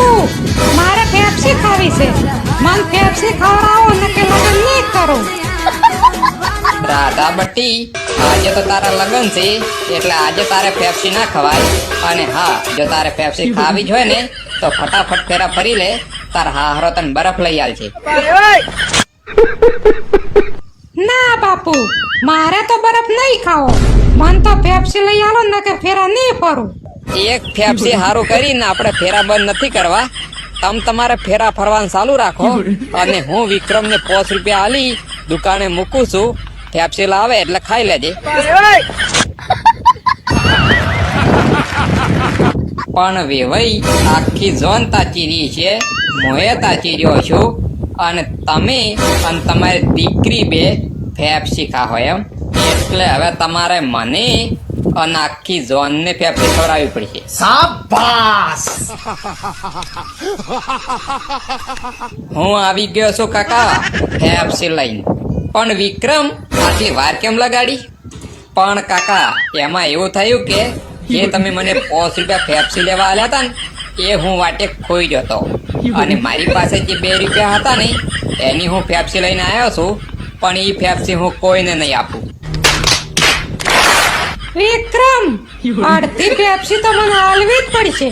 બાપુ મારે પેપ્સી ખાવી છે. મન પેપ્સી ખવડાવો ને કે લગન નહીં કરું. રાધા બટ્ટી, આજે તો તારા લગન છે એટલે આજે તારે પેપ્સી ના ખવાય. અને હા, જો તારે પેપ્સી ખાવી જ હોય ને તો ફટાફટ ફેરા ફરી લે. તાર હાહરો તને બરફ લઈ આલ છે. ના બાપુ મારે તો બરફ નહીં ખાવો. મન તો પેપ્સી લઈ આલો ને કે ફેરા નહીં ફરું. એક પેપ્સી હારું કરીને આપણે ફેરા બંધ નથી કરવા. તમારે ફેરા ફરવાનું ચાલુ રાખો અને હું વિક્રમને 5 રૂપિયા આલી દુકાને મૂકું છું. પેપ્સી લાવે એટલે ખાઈ લેજે. પણ વેવાઈ આખી ઝોન તાચીરી છે, મોએ તાચીર્યો છું અને તમે અને તમારી દીકરી બે પેપ્સી ખાઓ એમ. એટલે હવે તમારે મને અને આખી ઝોન ને પેપ્સી ખવડાવવી પડશે. શાબાશ. હું આવી ગયો છું કાકા પેપ્સી લઈને. પણ વિક્રમ આટલી વાર કેમ લગાડી? પણ કાકા એમાં એવું થયું કે જે તમે મને 5 રૂપિયા પેપ્સી લેવા આલ્યા હતા ને એ હું વાટે ખોઈ ગયો હતો. અને મારી પાસે જે 2 રૂપિયા હતા ને એની હું પેપ્સી લઈને આવ્યો છું. પણ એ પેપ્સી હું કોઈને નહીં આપું. વિક્રમ અડધી પેપ્સી તો મને આલવી જ પડશે.